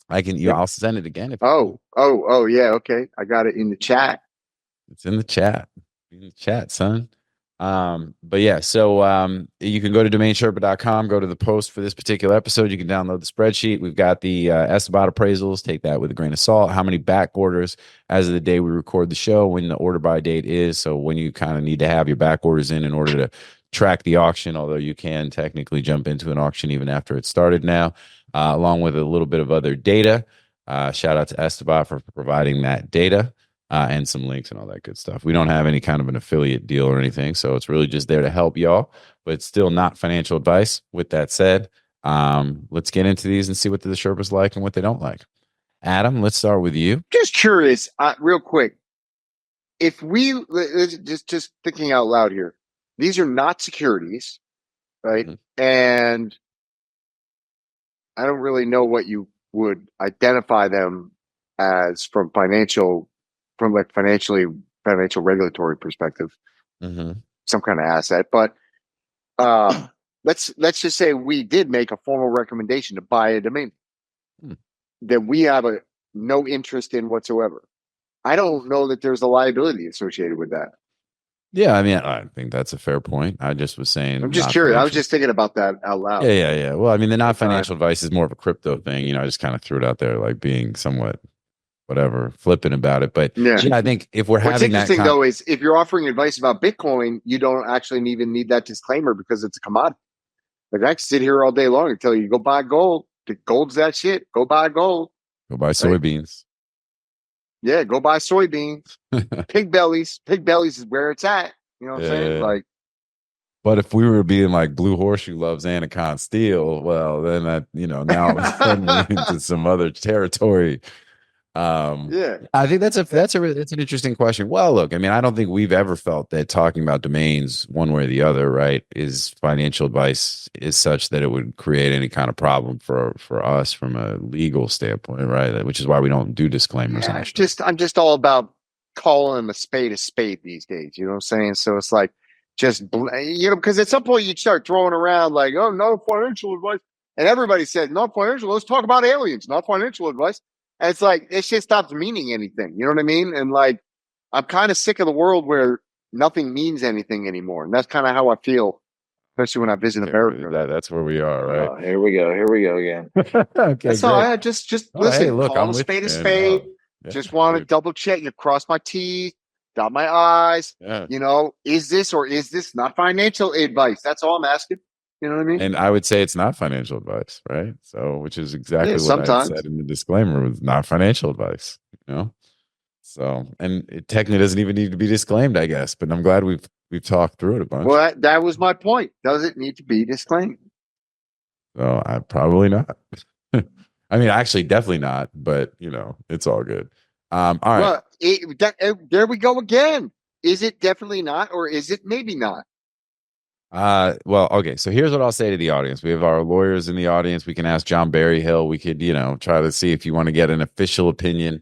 I'll send it again. Yeah. Okay. I got it in the chat. It's in the chat. In the chat, son. But yeah, so you can go to DomainSherpa.com, go to the post for this particular episode. You can download the spreadsheet. We've got the Esteban appraisals. Take that with a grain of salt. How many back orders as of the day we record the show, when the order by date is. So when you kind of need to have your back orders in order to track the auction, although you can technically jump into an auction even after it started now, along with a little bit of other data. Shout out to Esteban for providing that data. And some links and all that good stuff. We don't have any kind of an affiliate deal or anything, so it's really just there to help y'all, but it's still not financial advice. With that said, let's get into these and see what the Sherpas like and what they don't like. Adam, let's start with you. Just curious, real quick. If we just thinking out loud here, these are not securities, right? Mm-hmm. And I don't really know what you would identify them as from financial regulatory perspective, some kind of asset. But let's just say we did make a formal recommendation to buy a domain that we have no interest in whatsoever. I don't know that there's a liability associated with that. Yeah, I mean, I think that's a fair point. I just was saying. I'm just curious. I was just thinking about that out loud. Yeah. Well, I mean, the not financial advice is more of a crypto thing. I just kind of threw it out there, like being somewhat whatever, flipping about it. But yeah, I think if we're having that. What's interesting though is if you're offering advice about Bitcoin, you don't actually even need that disclaimer because it's a commodity. Like I can sit here all day long and tell you, go buy gold. The gold's that shit. Go buy gold. Go buy soybeans. Yeah, go buy soybeans. Pig bellies. Pig bellies is where it's at. You know what I'm saying? Like, but if we were being like Blue Horseshoe loves Anacon Steel, well, then that, now it's suddenly into some other territory. I think that's an interesting question. Well, look, I mean, I don't think we've ever felt that talking about domains one way or the other, right, is financial advice is such that it would create any kind of problem for us from a legal standpoint, right? Which is why we don't do disclaimers. Yeah, I'm just all about calling them a spade these days. You know what I'm saying? So it's like because at some point you start throwing around like, oh, no financial advice, and everybody said not financial. Let's talk about aliens, not financial advice. And it's like, this shit stops meaning anything. You know what I mean? And like, I'm kind of sick of the world where nothing means anything anymore. And that's kind of how I feel, especially when I visit America. That's where we are, right? Here we go again. Okay, that's all. I just listen. Hey, look, call a spade a spade. Just want to double check. You cross my T's, dot my I's. Yeah. Is this or is this not financial advice? That's all I'm asking. You know what I mean? And I would say it's not financial advice, right? So, which is exactly what I said in the disclaimer, was not financial advice, So, and it technically doesn't even need to be disclaimed, I guess. But I'm glad we've talked through it a bunch. Well, that was my point. Does it need to be disclaimed? So, I probably not. I mean, actually, definitely not. But it's all good. All right. Well, there we go again. Is it definitely not, or is it maybe not? Well, okay. So here's what I'll say to the audience. We have our lawyers in the audience. We can ask John Berryhill. We could, try to see if you want to get an official opinion.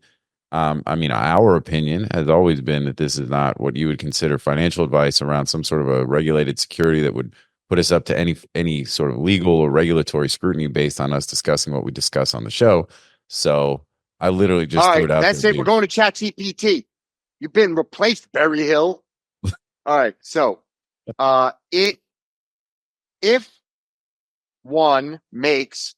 I mean, our opinion has always been that this is not what you would consider financial advice around some sort of a regulated security that would put us up to any sort of legal or regulatory scrutiny based on us discussing what we discuss on the show. So I literally just threw it out. That's it. We're going to ChatGPT. You've been replaced, Berryhill. All right. So if one makes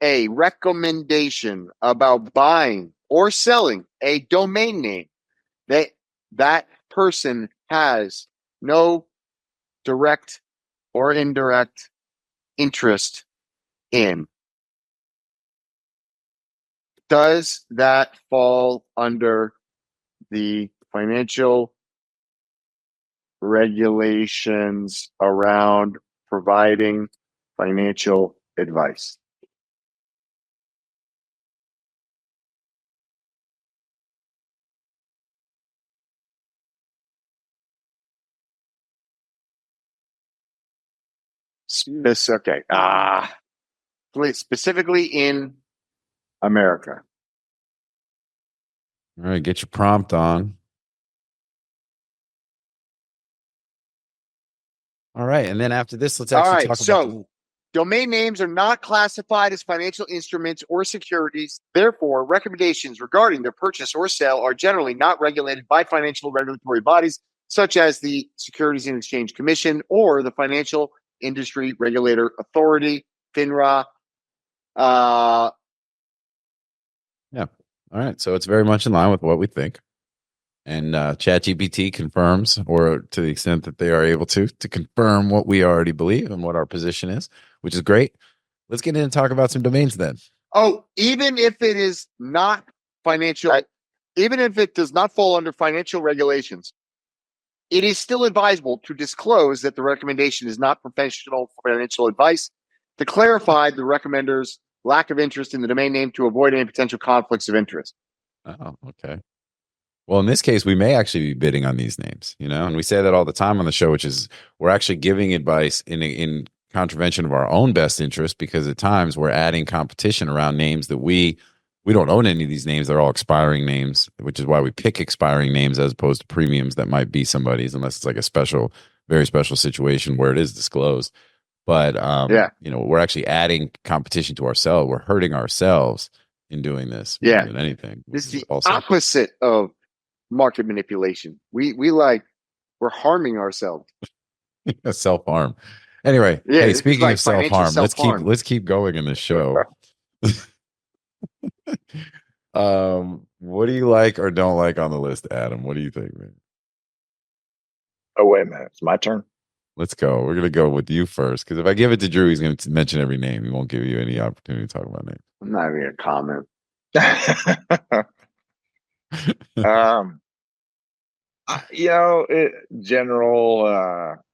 a recommendation about buying or selling a domain name, that person has no direct or indirect interest in. Does that fall under the financial regulations around providing financial advice? Okay. Specifically in America. All right, get your prompt on. All right, and then after this, let's actually talk about domain names are not classified as financial instruments or securities. Therefore, recommendations regarding their purchase or sale are generally not regulated by financial regulatory bodies such as the Securities and Exchange Commission or the Financial Industry Regulator Authority, FINRA. Yeah. All right. So it's very much in line with what we think. And ChatGPT confirms, or to the extent that they are able to confirm what we already believe and what our position is, which is great. Let's get in and talk about some domains then. Oh, even if it is not financial, even if it does not fall under financial regulations, it is still advisable to disclose that the recommendation is not professional financial advice, to clarify the recommender's lack of interest in the domain name to avoid any potential conflicts of interest. Oh, okay. Well, in this case, we may actually be bidding on these names, and we say that all the time on the show, which is we're actually giving advice in contravention of our own best interest, because at times we're adding competition around names that we don't own any of these names. They're all expiring names, which is why we pick expiring names as opposed to premiums that might be somebody's, unless it's like a special, very special situation where it is disclosed. But, we're actually adding competition to ourselves. We're hurting ourselves in doing this more than anything. This is the opposite of market manipulation. We're harming ourselves. Self-harm. Anyway, hey, speaking of self-harm, let's keep going in this show. What do you like or don't like on the list, Adam? What do you think, man? Oh, wait a minute. It's my turn. Let's go. We're going to go with you first, because if I give it to Drew, he's going to mention every name. He won't give you any opportunity to talk about names. I'm not even going to comment.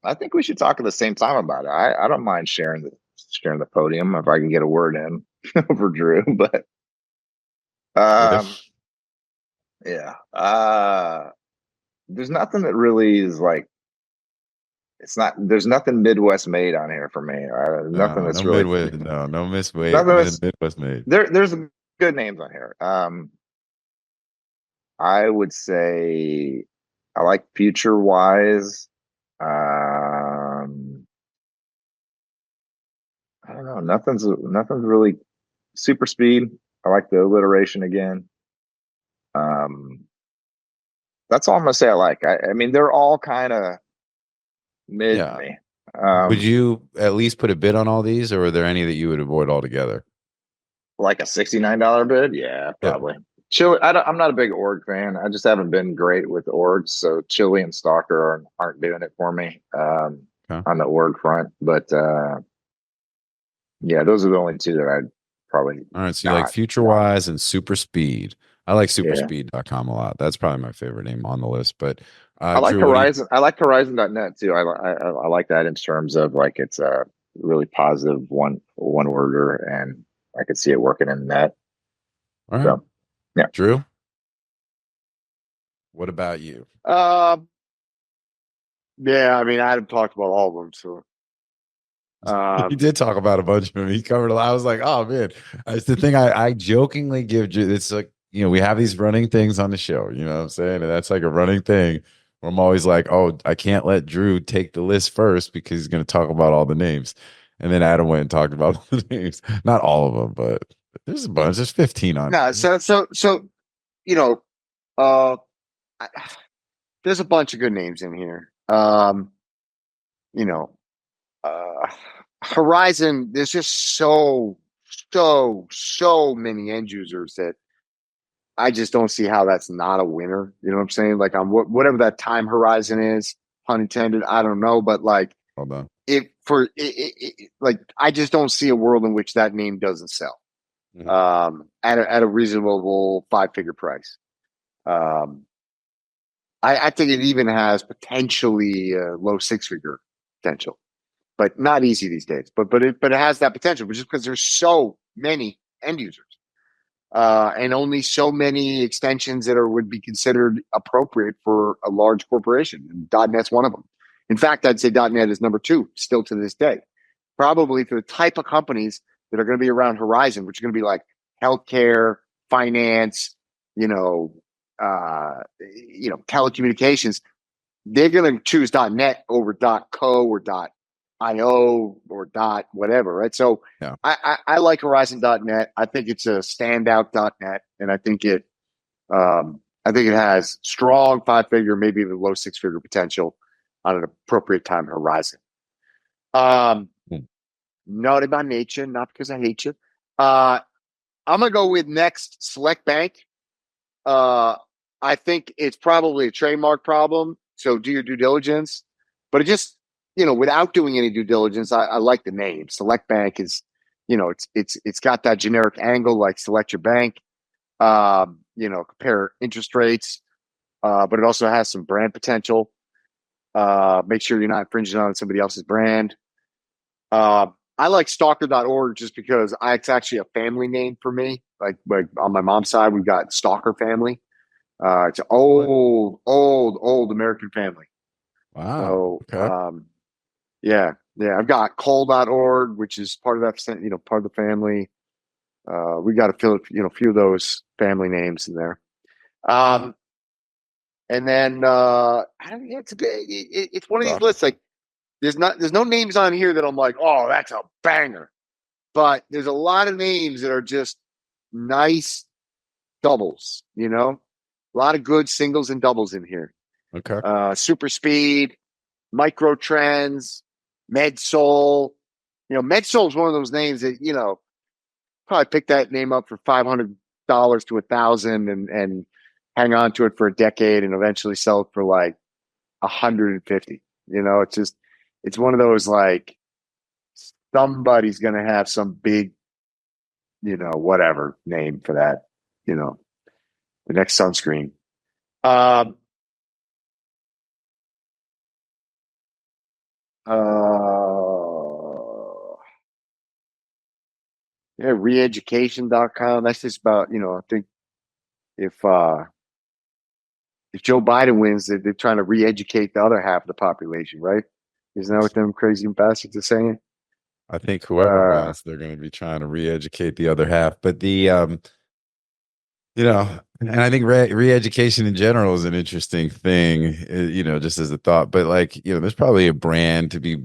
I think we should talk at the same time about it. I don't mind sharing the podium if I can get a word in over Drew, but there's nothing that really is like, there's nothing Midwest made on here for me. Nothing that's really Midwest made. There's good names on here. I would say I like FutureWise. I don't know. Nothing's really super speed. I like the alliteration again. That's all I'm gonna say. I like. I mean, they're all kind of mid to me. Would you at least put a bid on all these, or are there any that you would avoid altogether? Like a $69 bid? Yeah, probably. Chili, I'm not a big org fan. I just haven't been great with orgs, so Chili and Stalker aren't doing it for me on the org front. But those are the only two that I'd probably. All right, so you like FutureWise and Super Speed. I like superspeed.com a lot. That's probably my favorite name on the list. But I like Horizon. I like Horizon.net too. I like that in terms of like it's a really positive one worder, and I could see it working in net. All right. So, yeah. Drew, what about you? I mean, Adam talked about all of them, so he did talk about a bunch of them. He covered a lot. I was like, oh man, it's the thing I jokingly give Drew. It's like, we have these running things on the show, you know what I'm saying? And that's like a running thing where I'm always like, oh, I can't let Drew take the list first because he's going to talk about all the names. And then Adam went and talked about the names. Not all of them, but there's a bunch. There's 15 on. No, so there's a bunch of good names in here. Horizon, there's just so many end users that I just don't see how that's not a winner. You know what I'm saying? Like on whatever that time horizon is, pun intended. I don't know, but like, Hold on. like, I just don't see a world in which that name doesn't sell at a reasonable 5-figure price. I think it even has potentially low 6-figure potential, but not easy these days. But it has that potential, just because there's so many end users and only so many extensions that would be considered appropriate for a large corporation. And .NET's one of them. In fact, I'd say .NET is number 2 still to this day, probably for the type of companies that are going to be around Horizon, which are going to be like healthcare, finance, telecommunications. They're going to choose .NET over .co or .io or .whatever, right? So yeah. I like Horizon.net. I think it's a standout .NET, and I think it has strong 5-figure, maybe even low 6-figure potential on an appropriate time horizon. Naughty by nature, not because I hate you. I'm gonna go with next Select Bank. I think it's probably a trademark problem, so do your due diligence. But it just, without doing any due diligence, I like the name. Select Bank is, it's got that generic angle like select your bank. Compare interest rates, but it also has some brand potential. Make sure you're not infringing on somebody else's brand. I like stalker.org just because it's actually a family name for me. Like on my mom's side, we've got Stalker family. It's an old American family. Wow. So, Okay. yeah. I've got call.org, which is part of that, part of the family. We got a few of those family names in there. And then it's one of these lists. Like, there's no names on here that I'm like, oh, that's a banger. But there's a lot of names that are just nice doubles, a lot of good singles and doubles in here. Okay. Super Speed, Micro Trends, MedSoul. MedSoul is one of those names that, probably pick that name up for $500 to $1,000 and hang on to it for a decade and eventually sell it for like $150. It's one of those, like, somebody's going to have some big, whatever name for that, the next sunscreen. Reeducation.com. That's just about, I think if Joe Biden wins, they're trying to re-educate the other half of the population, right? Isn't that what them crazy bastards are saying? I think whoever wins, they're going to be trying to re-educate the other half. But the, and I think re-education in general is an interesting thing, just as a thought. But like, there's probably a brand to be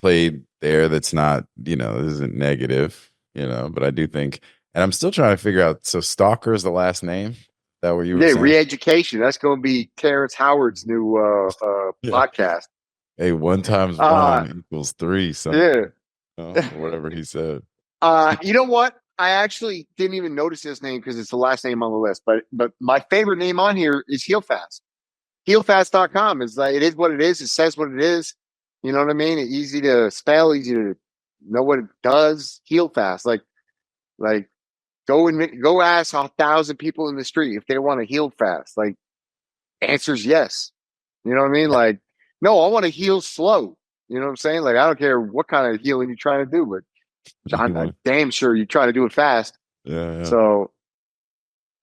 played there that's not, isn't negative, but I do think, and I'm still trying to figure out. So Stalker is the last name. Is that what you were saying? Re-education. That's going to be Terrence Howard's new podcast. Hey, 1 times 1 equals 3. Something. Yeah. Or whatever he said. You know what? I actually didn't even notice this name because it's the last name on the list. But my favorite name on here is HealFast. HealFast.com is like, it is what it is. It says what it is. You know what I mean? It's easy to spell, easy to know what it does. HealFast, like go ask 1,000 people in the street if they want to heal fast. Like, answer's yes. You know what I mean? Like, no, I want to heal slow. You know what I'm saying? Like, I don't care what kind of healing you're trying to do, but I'm damn sure you're trying to do it fast. Yeah. So,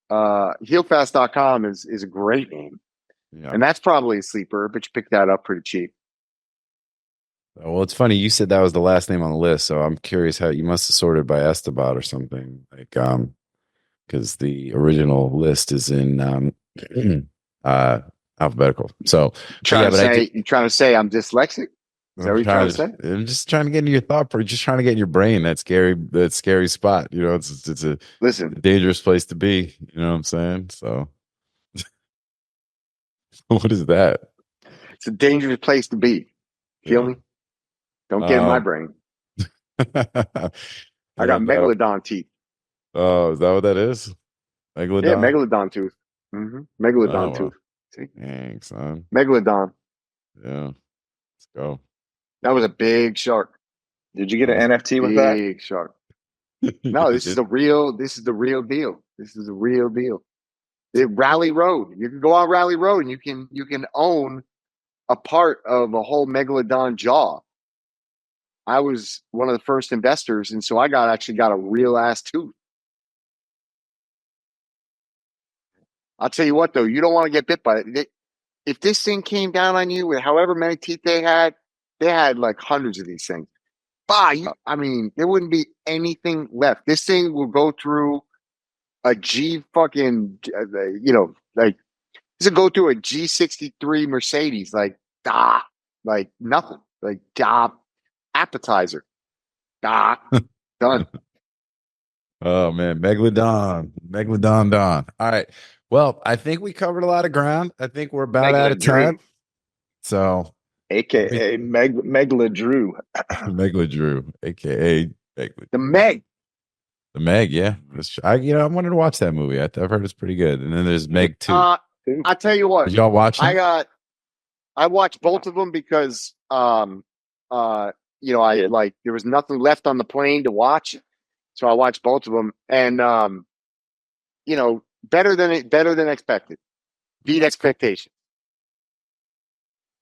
healfast.com is a great name. Yeah. And that's probably a sleeper, but you picked that up pretty cheap. Well, it's funny. You said that was the last name on the list. So I'm curious how you must have sorted by Esteban or something, like, because the original list is in alphabetical. So you're trying to say I'm dyslexic? Is that what you're trying to say? I'm just trying to get into your thought, just trying to get in your brain. That scary spot. It's a dangerous place to be. You know what I'm saying? So what is that? It's a dangerous place to be. Feel me? Don't get in my brain. I got megalodon teeth. Oh, is that what that is? Megalodon? Yeah, megalodon tooth. Mm-hmm. Megalodon tooth. See? Dang, son. Megalodon. Yeah. Let's go. That was a big shark. Did you get an NFT with that? Big shark. No, this is the real deal. This is the real deal. Rally Road. You can go on Rally Road and you can own a part of a whole megalodon jaw. I was one of the first investors, and so I actually got a real ass tooth. I'll tell you what though, you don't want to get bit by it. If this thing came down on you with however many teeth they had like hundreds of these things. I mean, there wouldn't be anything left. This thing will go through a G fucking, like this will go through a G63 Mercedes, like nothing, like appetizer, done. Oh man, Megalodon Don. All right. Well, I think we covered a lot of ground. I think we're about out of time. So, AKA Megalodrew. Megalodrew, AKA Megalodrew. The Meg. The Meg, yeah. I wanted to watch that movie. I've heard it's pretty good. And then there's Meg 2. I tell you what. Did y'all watch it? I watched both of them because I there was nothing left on the plane to watch. So I watched both of them, and better than expected. Beat expectations.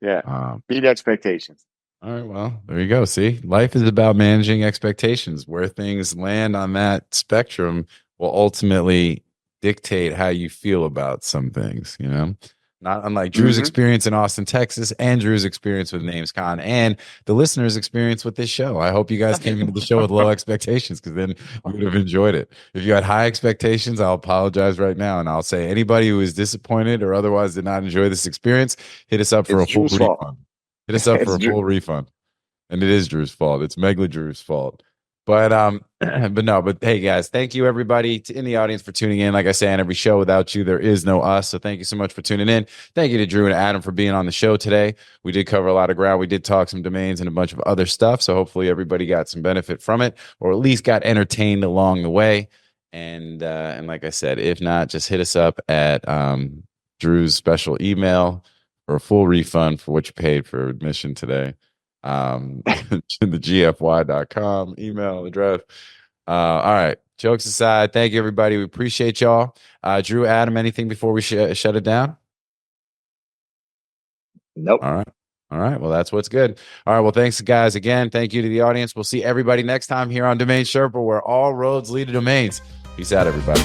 Yeah, beat expectations. All right, well, there you go. See, life is about managing expectations. Where things land on that spectrum will ultimately dictate how you feel about some things, Not unlike Drew's experience in Austin, Texas, and Drew's experience with NamesCon, and the listeners' experience with this show. I hope you guys came into the show with low expectations, because then you would have enjoyed it. If you had high expectations, I'll apologize right now, and I'll say anybody who is disappointed or otherwise did not enjoy this experience, hit us up for a full refund. Hit us up for a full refund. And it is Drew's fault. It's Megla Drew's fault. But hey guys, thank you everybody in the audience for tuning in. Like I say on every show, without you, there is no us. So thank you so much for tuning in. Thank you to Drew and Adam for being on the show today. We did cover a lot of ground. We did talk some domains and a bunch of other stuff. So hopefully everybody got some benefit from it, or at least got entertained along the way. And like I said, if not, just hit us up at Drew's special email for a full refund for what you paid for admission today. The gfy.com email address. All right, jokes aside, thank you everybody. We appreciate y'all. Drew, Adam, anything before we shut it down? Nope. All right, well, that's what's good. All right, well, thanks guys again. Thank you to the audience. We'll see everybody next time here on Domain Sherpa, where all roads lead to domains. Peace out, everybody.